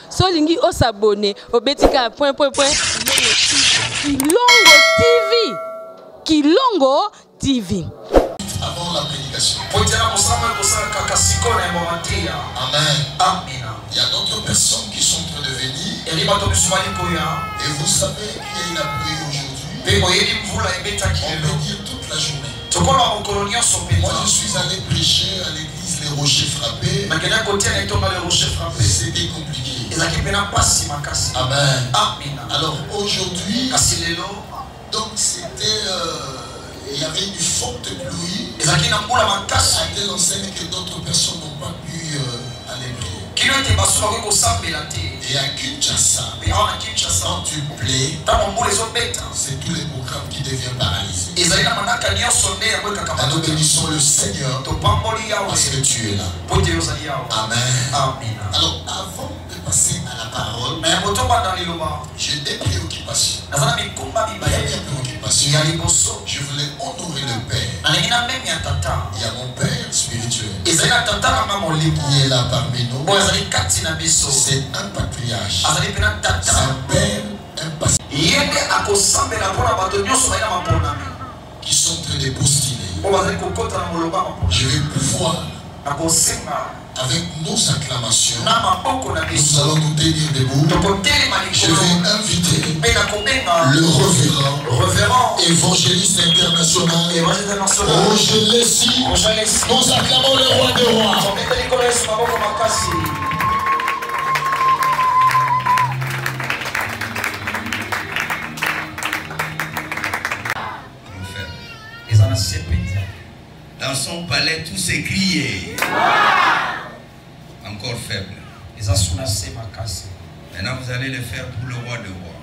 Solingi o s'abonner au Betika point. Kilongo TV. Avant la prédication. Amen. Il y a d'autres personnes qui sont en train de venir. Et vous savez qu'il y a une pluie aujourd'hui. On peut dire toute la journée. Moi je suis allé prêcher à l'église Les Rochers Frappés. C'était compliqué. Amen. Alors aujourd'hui, donc c'était il y avait une forte pluie. À telle enseigne que d'autres personnes n'ont pas pu aller prier. Et à Kinshasa, quand tu plais, c'est tous les programmes qui deviennent paralysés. Et nous bénissons le Seigneur parce que tu es là. Amen. Alors avant de passer à la parole, j'ai des préoccupations. Je voulais honorer le Père. Il y a mon Père spirituel qui est là parmi nous. C'est un patriarche. C'est un père, un pasteur qui sont en train de postuler. Je vais pouvoir, avec nos acclamations, nous allons nous tenir debout. Je vais inviter le révérend évangéliste international Rogelesi. Nous acclamons le roi des rois. Dans son palais, tout s'écriait. Encore faible. Maintenant, vous allez le faire pour le roi de rois.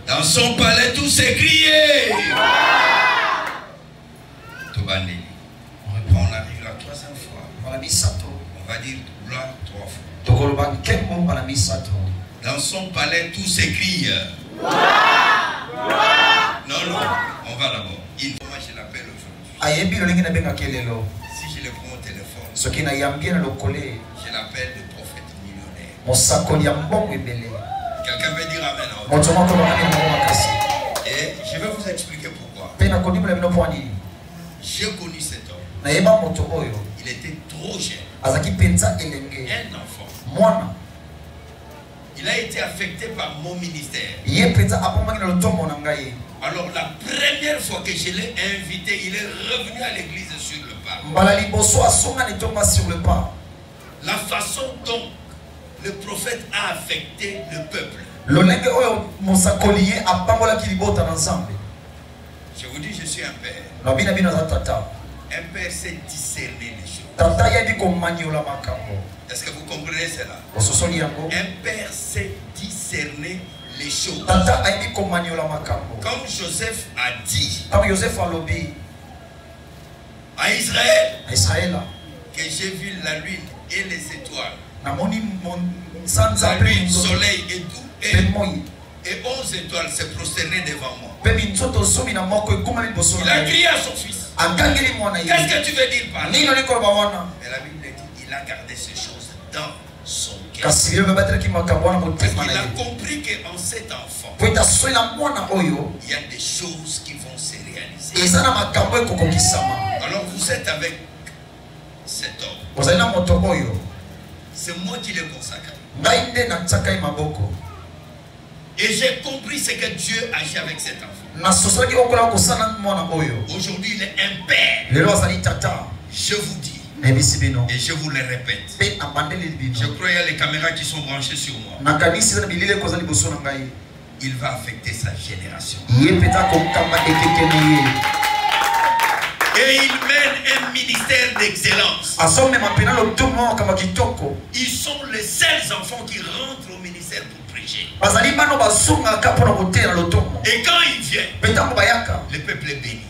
Dans son palais, tout s'écriait. Tobandeli. On arrive la troisième fois. On va dire gloire 3 fois. Dans son palais, tout s'écrie. Non, on va d'abord. Moi, je l'appelle aujourd'hui. Si je le prends au téléphone, je l'appelle le prophète millionnaire. Quelqu'un veut dire amen. Et je vais vous expliquer pourquoi. J'ai connu cet homme. Il était trop jeune. Un enfant. Il a été affecté par mon ministère. Alors la première fois que je l'ai invité, il est revenu à l'église sur le pas. La façon dont le prophète a affecté le peuple. Je vous dis, je suis un père. Un père sait discerner les choses. Est-ce que vous comprenez cela? Un père sait discerner les choses. Comme Joseph a dit à Israël que j'ai vu la lune et les étoiles, la lune, soleil et tout, et 11 étoiles se prosternaient devant moi. Il a crié à son fils. Qu'est-ce que tu veux dire par là? Et la Bible dit il a gardé ces choses dans son cœur. Il a compris qu'en cet enfant, il y a des choses qui vont se réaliser. Alors vous êtes avec cet homme. C'est moi qui l'ai consacré. Et j'ai compris ce que Dieu agit avec cet enfant. Aujourd'hui, il est un père. Je vous dis, et je vous le répète. Je crois qu'il y a les caméras qui sont branchées sur moi. Il va affecter sa génération. Et il mène un ministère d'excellence. Ils sont les seuls enfants qui rentrent au ministère pour prêcher. Et quand ils viennent, le peuple est béni.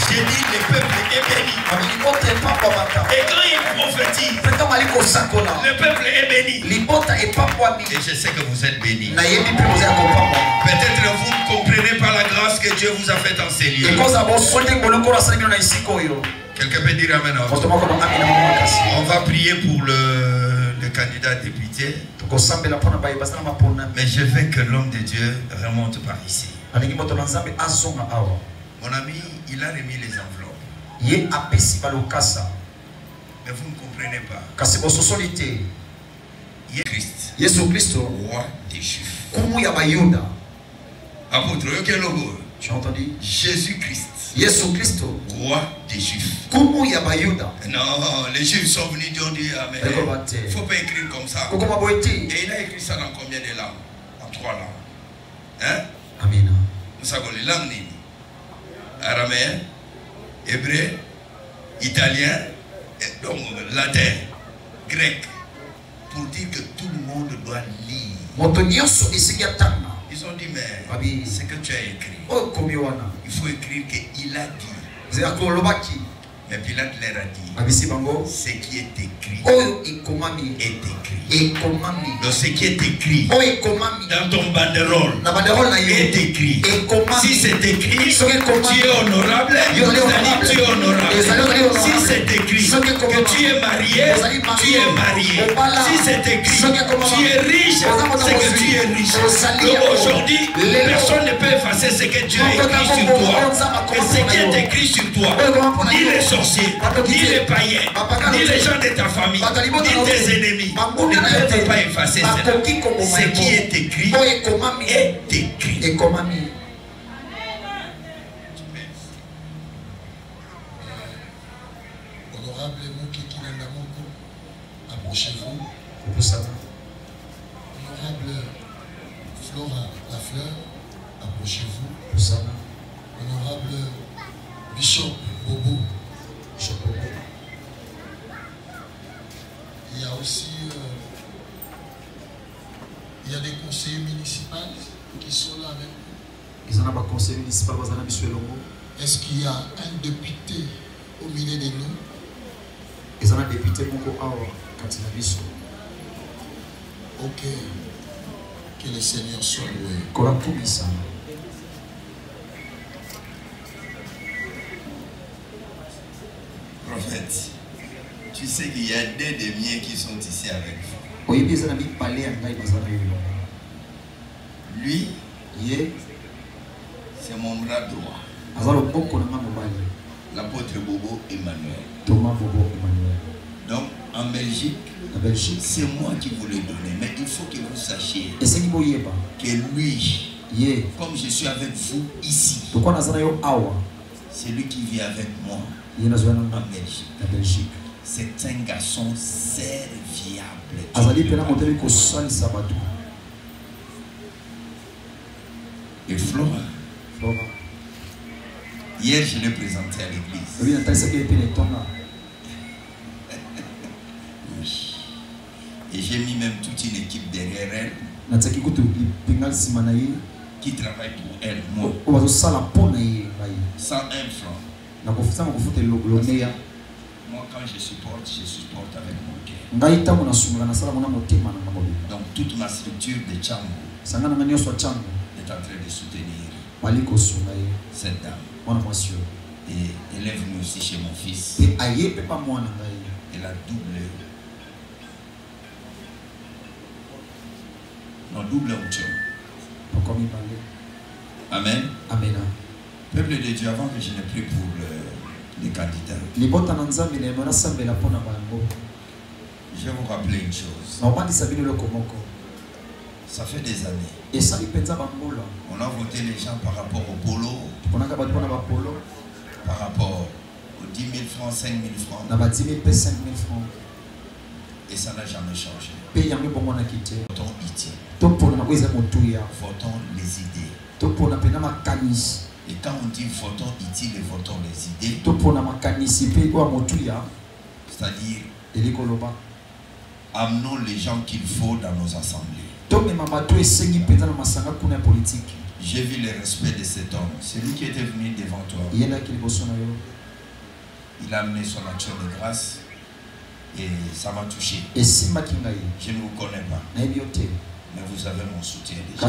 J'ai dit le peuple est béni. Et quand il prophétise, le peuple est béni. Et je sais que vous êtes bénis. Peut-être vous ne comprenez pas la grâce que Dieu vous a faite en ces lieux. Quelqu'un peut dire amen à autre. On va prier pour le candidat député. Mais je veux que l'homme de Dieu remonte par ici. Mon ami, il a remis les enveloppes. Mais vous ne comprenez pas. Christ, roi des Juifs. Apôtre, quel logo? Tu as entendu? Jésus-Christ, roi des Juifs. Non, Non, les Juifs sont venus, ils ont dit amen. Il ne faut pas écrire comme ça. Et il a écrit ça dans combien de langues? En 3 langues. Hein? Amen. Nous savons les langues. Araméen, hébreu, italien, donc latin, grec. Pour dire que tout le monde doit lire. Ils ont dit, mais ce que tu as écrit, il faut écrire qu'il a dit. Mais Pilate leur a dit, ce qui est écrit est écrit. Donc ce qui est écrit dans ton banderole est écrit. Si c'est écrit, tu es honorable, c'est-à-dire tu es honorable. Si c'est écrit que tu es marié, tu es marié. Si c'est écrit que tu es riche, c'est que tu es riche. Donc aujourd'hui, personne ne peut effacer ce que Dieu a écrit sur toi. Et ce qui est écrit sur toi, ni les sorciers, ni les païens, ni les gens de ta famille, ni tes ennemis ne peuvent pas effacer cela. Ce qui est écrit est écrit. Honorable Moukiki Nandamoko, approchez-vous. Honorable Flora Lafleur, approchez-vous. Honorable Bishop Bobo. Il y a aussi il y a des conseillers municipaux qui sont là avec nous. Est-ce qu'il y a un député au milieu de nous? Ok. Que le Seigneur soit loué. Prophète, tu sais qu'il y a deux des miens qui sont ici avec vous. Lui, c'est mon bras droit. L'apôtre Bobo Emmanuel. Donc, en Belgique, c'est moi qui vous le donne. Mais il faut que vous sachiez que lui, comme je suis avec vous ici, c'est lui qui vit avec moi en Belgique. C'est un garçon serviable. Et Flora, hier je l'ai présenté à l'église. Oui. Et j'ai mis même toute une équipe derrière elle qui travaille pour elle, moi. Sans un franc. Moi, quand je supporte avec mon cœur. Donc, toute ma structure de Tchango est en train de soutenir cette dame. Et elle est venue aussi chez mon fils. Elle a double onction. Amen. Amen. Peuple de Dieu, avant que je ne prie pour les candidats, je vais vous rappeler une chose. Ça fait des années. On a voté les gens par rapport au polo, par rapport aux 10 000 francs, 5 000 francs. Et ça n'a jamais changé. Votons utile. Votons les idées. Et quand on dit votons utile et votons les idées, c'est-à-dire amenons les gens qu'il faut dans nos assemblées. J'ai vu le respect de cet homme. C'est lui qui était venu devant toi. Il a amené son action de grâce et ça m'a touché. Je ne vous connais pas, mais vous avez mon soutien déjà.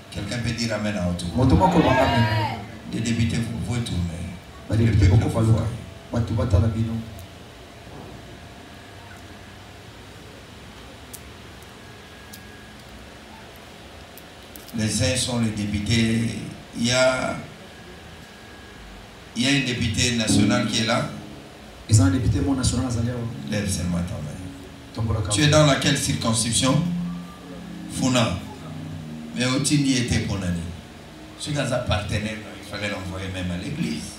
Quelqu'un peut dire amen à autour. Les députés, vous pouvez tourner. Les uns sont les députés. Il y a une députée nationale qui est là. Lève seulement ta main. Tu es dans laquelle circonscription? Funa. Mais Otini était pour l'année. Si dans un partenaire, il fallait l'envoyer même à l'église.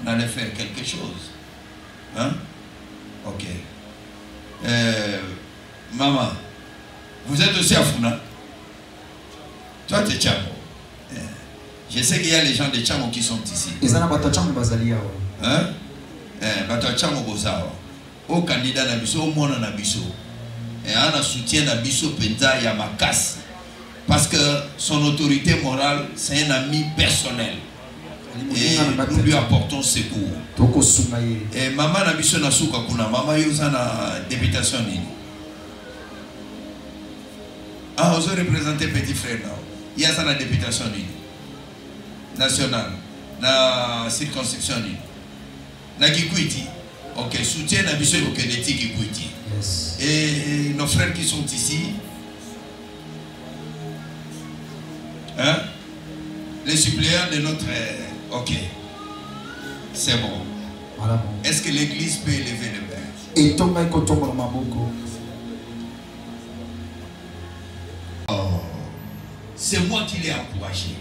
On allait faire quelque chose. Hein? Ok. Maman, vous êtes aussi à Funa? Toi, tu es Tchamo. Je sais qu'il y a les gens de Tchamo qui sont ici. Hein? Bato Tchamo Bozawa. Au candidat Nabiso, au monde Nabiso. Et on a soutien Nabiso Penta Yamakas. Parce que son autorité morale, c'est un ami personnel. Et nous lui apportons secours. Et maman Nabiso Nasuka Kuna, maman Yosana députation. Ah, vous avez représenté petit frère là. Il y a ça la députation nationale, la circonscription. Na Kikwiti. Ok, soutien Nabiso au Keneti Kikwiti. Et nos frères qui sont ici, hein? Les suppléants de notre... Ok, c'est bon. Est-ce que l'église peut élever le Père? C'est moi qui l'ai encouragé.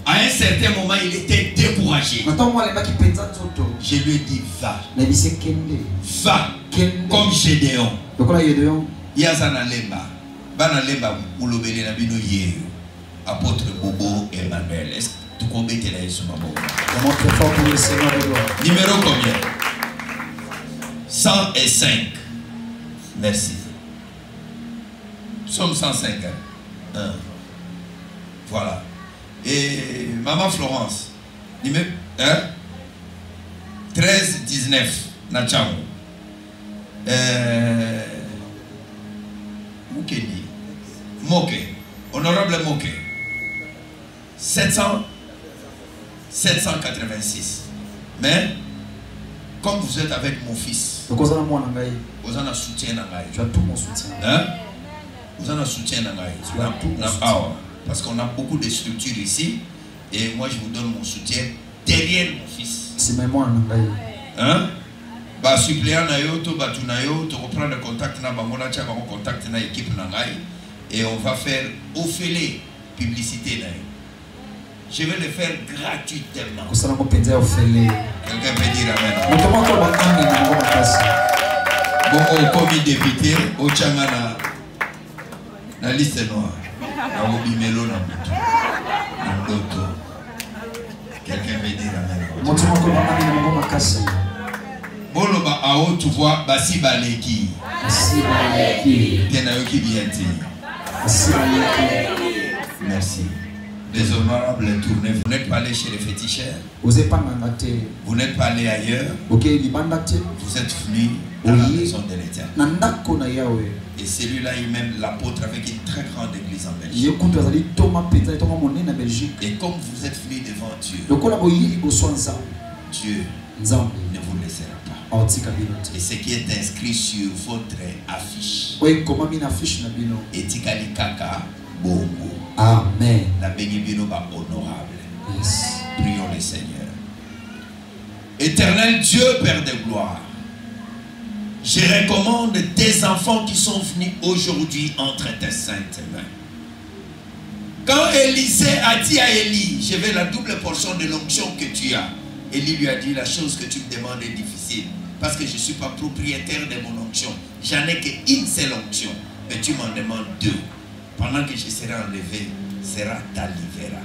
À un certain moment, il était découragé. Je lui ai dit, va. Va. Comme Gédéon. Yazana Lemba. Bana Lemba, Moulobele Nabino Yé. Apôtre Bobo Emmanuel. Est-ce que tu connais ce moment? Numéro combien? 105. Merci. Nous sommes 105. Hein? Voilà. Et Maman Florence, numéro 13-19, Nachamo. Moukeni. Moké. Honorable Moké. 786. Mais, comme vous êtes avec mon fils, vous en avez soutien. Tu as tout mon soutien. Hein? Vous en avez soutien. Parce qu'on a beaucoup de structures ici. Et moi, je vous donne mon soutien derrière mon fils. C'est même moi. Hein? Bah, suppléant tu reprends le contact, tu contact na équipe et on va faire Ophélie publicité. Je vais le faire gratuitement. Quelqu'un peut dire amen. Bon, comme député, au Tchangana, la liste noire. Quelqu'un veut dire amen. Boloba ao tu vois basi baleki. Tenayoki bienti. Merci. Les honorables tournés, vous n'êtes pas allé chez les féticheurs. Vous n'êtes pas allé ailleurs. Vous êtes venus dans la maison de l'Éternel. Et celui-là, il même l'apôtre avec une très grande église en Belgique. Et comme vous êtes venus devant Dieu, Dieu ne vous laissera pas. Et ce qui est inscrit sur votre affiche, Etikali Kaka Bongo. Amen. La bénibino va honorable. Yes. Prions le Seigneur. Éternel Dieu, Père de gloire, je recommande tes enfants qui sont venus aujourd'hui entre tes saintes mains. Quand Élisée a dit à Élie, je veux la double portion de l'onction que tu as, Élie lui a dit, la chose que tu me demandes est difficile, parce que je ne suis pas propriétaire de mon onction. J'en ai qu'une seule onction, mais tu m'en demandes deux. Pendant que je serai enlevé, sera ta livra.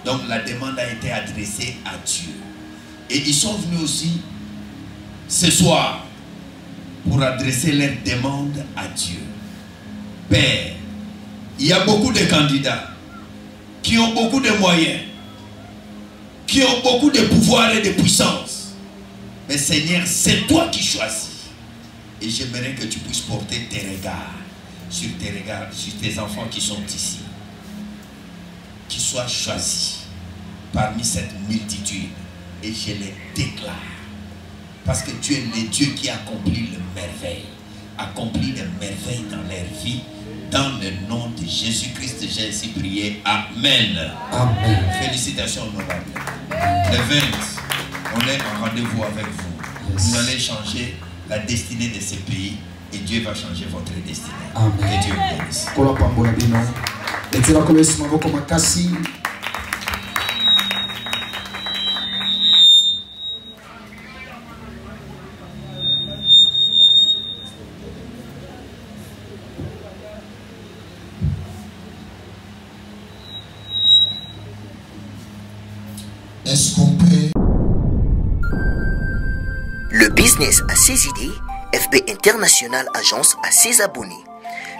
Donc la demande a été adressée à Dieu. Et ils sont venus aussi ce soir pour adresser leur demande à Dieu. Père, il y a beaucoup de candidats qui ont beaucoup de moyens, qui ont beaucoup de pouvoir et de puissance. Mais Seigneur, c'est toi qui choisis. Et j'aimerais que tu puisses porter tes regards sur tes enfants qui sont ici. Qu'ils soient choisis parmi cette multitude et je les déclare. Parce que tu es le Dieu qui accomplit le merveille. Accomplit les merveilles dans leur vie. Dans le nom de Jésus-Christ, j'ai ainsi prié. Amen. Amen. Félicitations honorables. Le 20, on est en rendez-vous avec vous. Vous allez changer la destinée de ce pays et Dieu va changer votre destinée. Amen. Que Dieu vous bénisse. Est-ce qu'on peut... Le business a ses idées, FB International Agence a ses abonnés.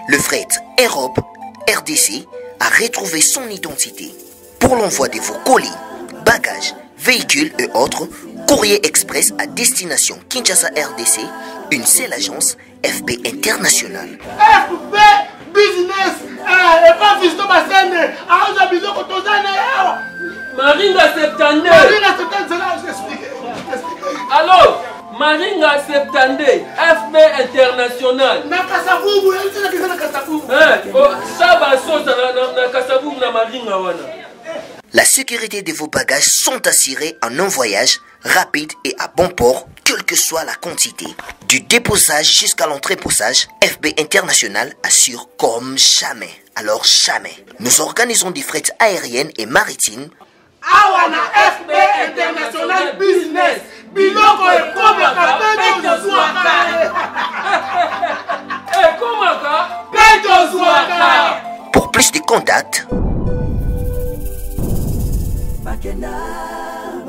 Le fret Europe, RDC, a retrouvé son identité. Pour l'envoi de vos colis, bagages, véhicules et autres, courrier express à destination Kinshasa RDC, une seule agence, FB International. FB Business, et pas Fisto Bassene, à Bizo Kotozane. Maringa 72. Maringa 72, c'est là, je t'explique. Alors, Maringa 72, FB International. Nakasavubu, elle dit que c'est Nakasavubu. La sécurité de vos bagages sont assurées en un voyage rapide et à bon port, quelle que soit la quantité. Du déposage jusqu'à l'entreposage, FB International assure comme jamais. Alors jamais. Nous organisons des frettes aériennes et maritimes. Awana FB International Business. Biloko et Komaka, Peto Zouaka. Pour plus de contacts,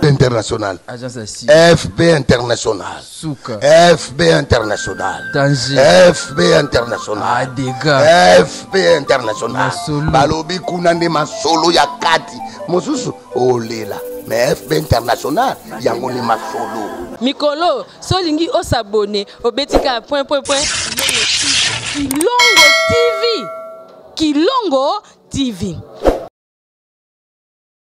International, FB International, FB International, FB International, FB International, Balobi Kunande Masolo Yakati, Mosusu, Olela, mais FB International, Yangoni Masolo. Mikolo, solingi osabone, obetika point. Kilongo TV.